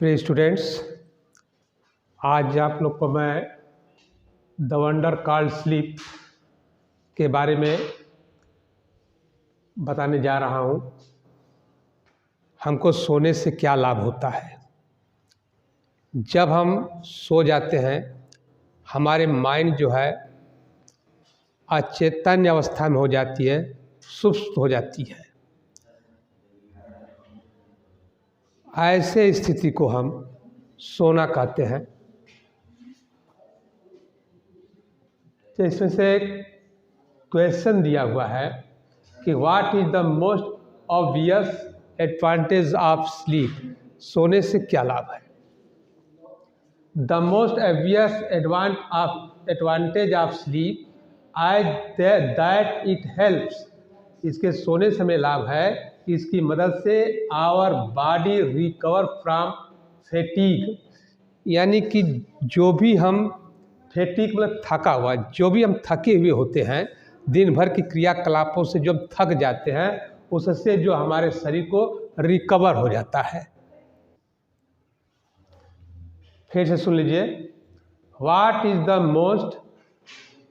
प्रिय स्टूडेंट्स, आज आप लोग को मैं द वंडर कॉल्ड स्लीप के बारे में बताने जा रहा हूँ। हमको सोने से क्या लाभ होता है। जब हम सो जाते हैं हमारे माइंड जो है अचेतन अवस्था में हो जाती है, सुस्त हो जाती है। ऐसे स्थिति को हम सोना कहते हैं। तो इसमें से एक क्वेश्चन दिया हुआ है कि what is the most obvious advantage of sleep. सोने से क्या लाभ है। The most obvious advantage of sleep as that it helps. इसके सोने से हमें लाभ है, इसकी मदद से our body recover from fatigue, यानी कि जो भी हम फैटीग मतलब थका हुआ, जो भी हम थके हुए होते हैं दिन भर की क्रियाकलापों से, जो थक जाते हैं उससे जो हमारे शरीर को रिकवर हो जाता है। फिर से सुन लीजिए, what is the most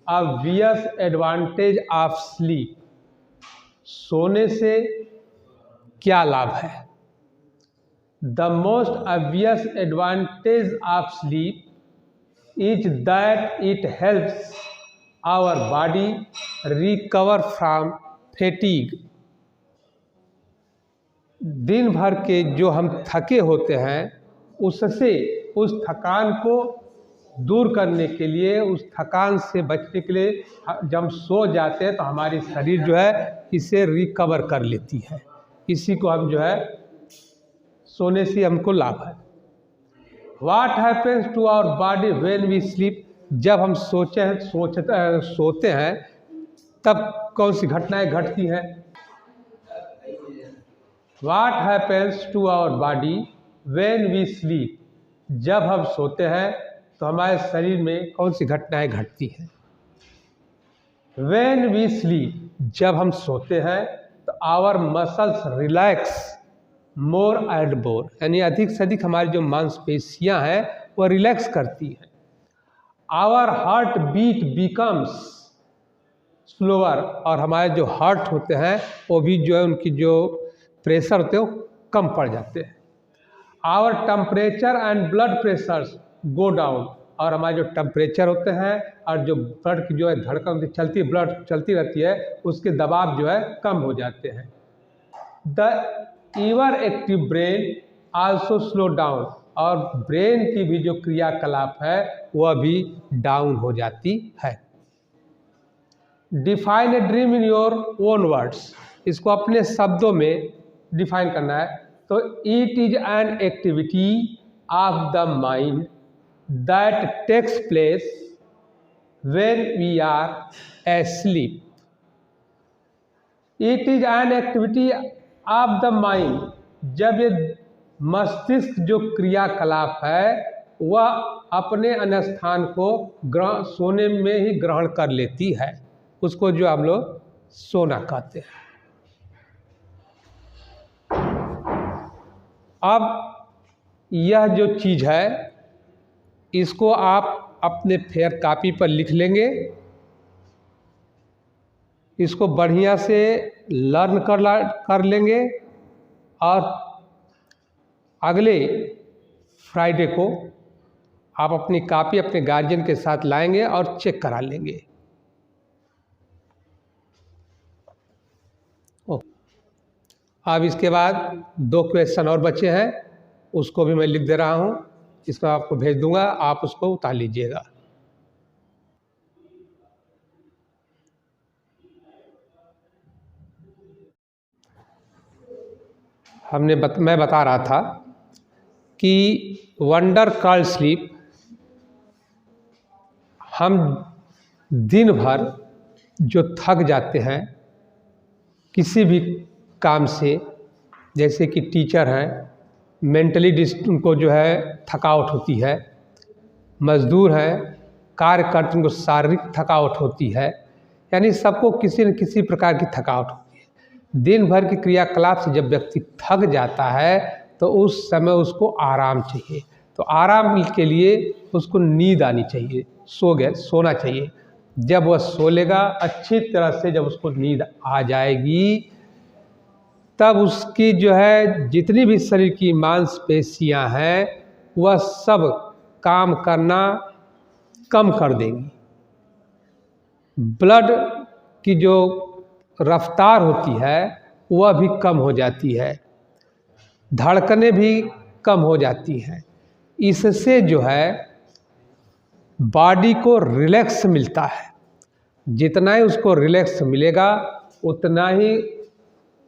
obvious advantage of sleep. सोने से क्या लाभ है। The most obvious advantage of sleep is that it helps our body recover from fatigue. दिन भर के जो हम थके होते हैं उससे, उस थकान को दूर करने के लिए, उस थकान से बचने के लिए जब हम सो जाते हैं तो हमारी शरीर जो है इसे रिकवर कर लेती है। इसी को हम जो है सोने से हमको लाभ है। What happens to our body when we sleep। जब हम सोते हैं तब कौन सी घटनाएं घटती हैं। What happens to our body when we sleep। जब हम सोते हैं तो हमारे शरीर में कौन सी घटनाएं घटती हैं। When we sleep, जब हम सोते हैं तो our muscles relax more and more, यानी अधिक से अधिक हमारी जो मांसपेशियां हैं वो रिलैक्स करती हैं। Our heart beat becomes slower, और हमारे जो हार्ट होते हैं वो भी जो है उनकी जो प्रेशर होते हैं वो कम पड़ जाते हैं। Our temperature and blood pressures go down, और हमारे जो टेम्परेचर होते हैं और जो ब्लड की जो है धड़कन चलती, ब्लड चलती रहती है, उसके दबाव जो है कम हो जाते हैं। The इवर active brain also slow down, और ब्रेन की भी जो क्रियाकलाप है वह भी डाउन हो जाती है। Define a dream in your own words. इसको अपने शब्दों में डिफाइन करना है। तो it is an activity of the mind that takes place when we are asleep। It is an activity of the mind। जब ये मस्तिष्क जो क्रियाकलाप है वह अपने अन्यस्थान को सोने में ही ग्रहण कर लेती है, उसको जो हम लोग सोना कहते हैं। अब यह जो चीज़ है इसको आप अपने फेयर कॉपी पर लिख लेंगे, इसको बढ़िया से लर्न कर लेंगे, और अगले फ्राइडे को आप अपनी कॉपी अपने गार्जियन के साथ लाएंगे और चेक करा लेंगे। अब इसके बाद 2 क्वेश्चन और बचे हैं, उसको भी मैं लिख दे रहा हूँ, इसको आपको भेज दूंगा, आप उसको उतार लीजिएगा। मैं बता रहा था कि वंडर कॉल्ड स्लीप, हम दिन भर जो थक जाते हैं किसी भी काम से, जैसे कि टीचर हैं मेंटली उनको जो है थकावट होती है, मजदूर हैं कार्य करते उनको शारीरिक थकावट होती है, यानी सबको किसी न किसी प्रकार की थकावट होती है। दिन भर की क्रियाकलाप से जब व्यक्ति थक जाता है तो उस समय उसको आराम चाहिए। तो आराम के लिए उसको नींद आनी चाहिए, सोना चाहिए। जब वह सो लेगा अच्छी तरह से, जब उसको नींद आ जाएगी तब उसकी जो है जितनी भी शरीर की मांसपेशियां हैं वह सब काम करना कम कर देंगी। ब्लड की जो रफ्तार होती है वह भी कम हो जाती है, धड़कनें भी कम हो जाती हैं। इससे जो है बॉडी को रिलैक्स मिलता है। जितना ही उसको रिलैक्स मिलेगा उतना ही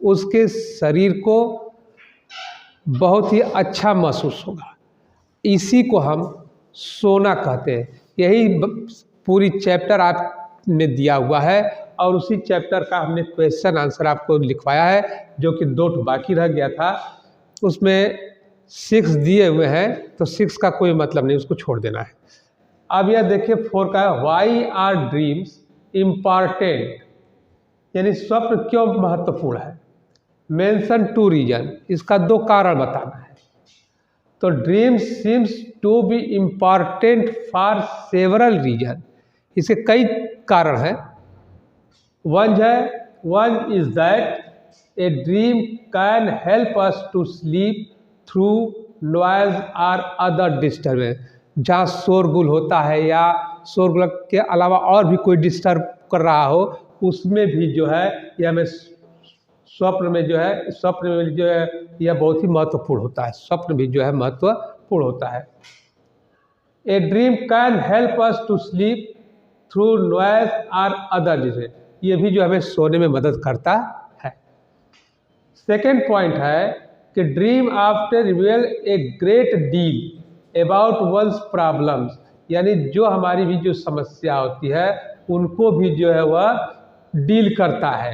उसके शरीर को बहुत ही अच्छा महसूस होगा। इसी को हम सोना कहते हैं। यही पूरी चैप्टर आप में दिया हुआ है और उसी चैप्टर का हमने क्वेश्चन आंसर आपको लिखवाया है, जो कि 2 बाकी रह गया था। उसमें 6 दिए हुए हैं तो 6 का कोई मतलब नहीं, उसको छोड़ देना है। अब यह देखिए 4 का है, वाई आर ड्रीम्स इम्पॉर्टेंट, यानी स्वप्न क्यों महत्वपूर्ण है। मेंशन 2 रीजन, इसका 2 कारण बताना है। तो dreams seems to be important for several reason, इसके कई कारण हैं। One is that a dream can help us to sleep through noise और अदर डिस्टर्बेंस। जहाँ शोरगुल होता है या शोरगुल के अलावा और भी कोई डिस्टर्ब कर रहा हो, उसमें भी जो है ये हमें स्वप्न में जो है यह बहुत ही महत्वपूर्ण होता है। स्वप्न भी जो है महत्वपूर्ण होता है। A dream can help us to sleep through noise और अदर डिस्टर्बेंस, ये भी जो हमें सोने में मदद करता है। सेकेंड पॉइंट है कि dream after reveal a great deal about one's problems, यानी जो हमारी भी जो समस्या होती है उनको भी जो है वह डील करता है।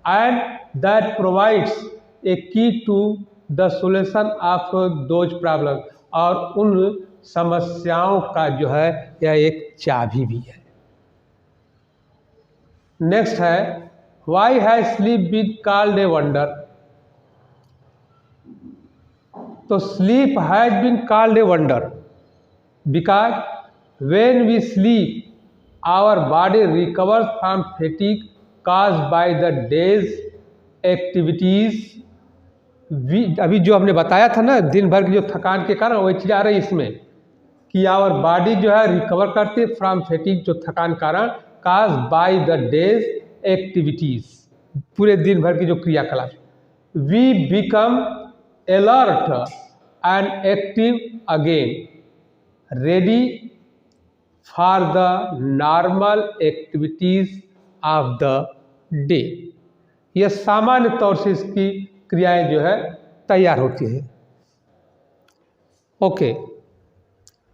And that provides a key to the solution of those problem, और उन समस्याओं का जो है यह एक चाबी भी है। नेक्स्ट है, why has sleep been called a wonder. तो sleep has been called a wonder because when we sleep our body recovers from fatigue caused by the day's activities। अभी जो हमने बताया था ना, दिन भर की जो थकान के कारण वही चीज़ आ रही है इसमें कि आवर बॉडी जो है रिकवर करती है फ्रॉम फैटिग, जो थकान कारण, caused by the day's activities, पूरे दिन भर की जो क्रियाकलाप। We become alert and active again, ready for the normal activities of the day. यह सामान्य तौर से इसकी क्रियाएं जो है तैयार होती है। ओके,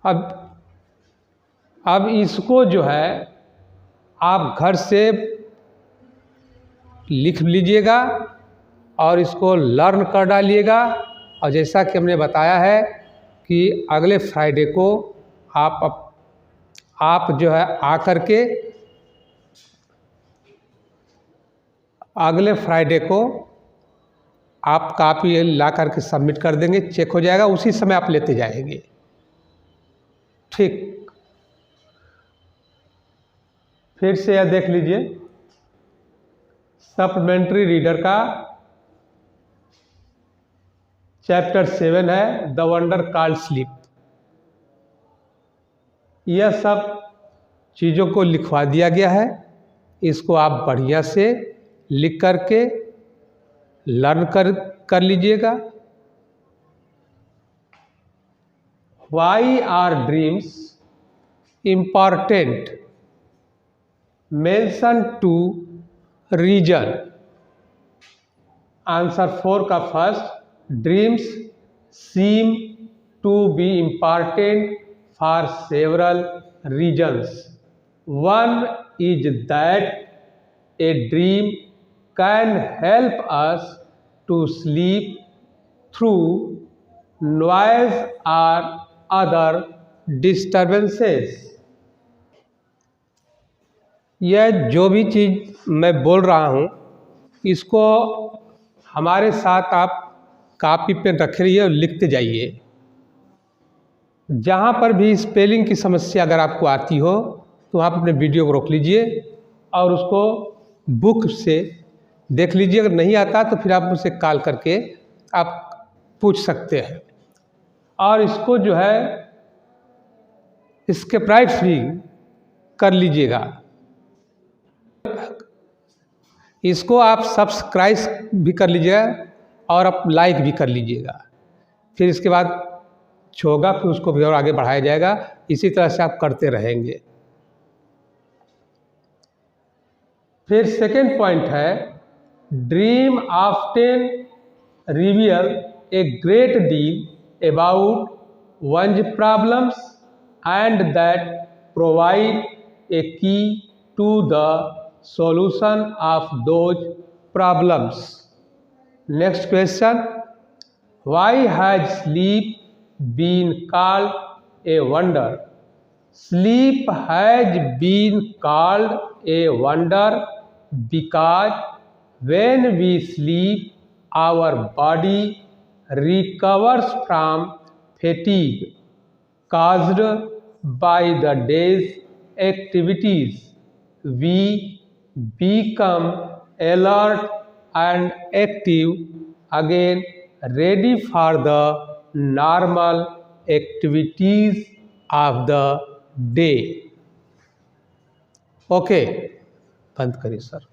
अब इसको जो है आप घर से लिख लीजिएगा और इसको लर्न कर डालिएगा। और जैसा कि हमने बताया है कि अगले फ्राइडे को आप जो है आकर के अगले फ्राइडे को आप कापी ला करके सबमिट कर देंगे, चेक हो जाएगा, उसी समय आप लेते जाएंगे। ठीक, फिर से यह देख लीजिए सप्लीमेंट्री रीडर का चैप्टर 7 है, द वंडर कॉल्ड स्लीप। यह सब चीज़ों को लिखवा दिया गया है, इसको आप बढ़िया से लिख करके लर्न कर लीजिएगा। Why are dreams important, mention 2 reason. Answer 4 का first, dreams seem to be important for several reasons. One is that a dream can help us to sleep through noise or other disturbances। यह जो भी चीज़ मैं बोल रहा हूँ इसको हमारे साथ आप कॉपी पेन रखे रहिए और लिखते जाइए। जहाँ पर भी स्पेलिंग की समस्या अगर आपको आती हो तो आप अपने वीडियो को रोक लीजिए और उसको बुक से देख लीजिए। अगर नहीं आता तो फिर आप मुझसे कॉल करके आप पूछ सकते हैं। और इसको जो है इसके प्राइस भी कर लीजिएगा। इसको आप सब्सक्राइब भी कर लीजिएगा और आप लाइक भी कर लीजिएगा। फिर इसके बाद होगा फिर उसको भी और आगे बढ़ाया जाएगा। इसी तरह से आप करते रहेंगे। फिर सेकेंड पॉइंट है, dream often reveal a great deal about one's problems and that provide a key to the solution of those problems. Next question, why has sleep been called a wonder? Sleep has been called a wonder because when we sleep, our body recovers from fatigue caused by the day's activities. We become alert and active again, ready for the normal activities of the day. Okay, बंद करिए sir.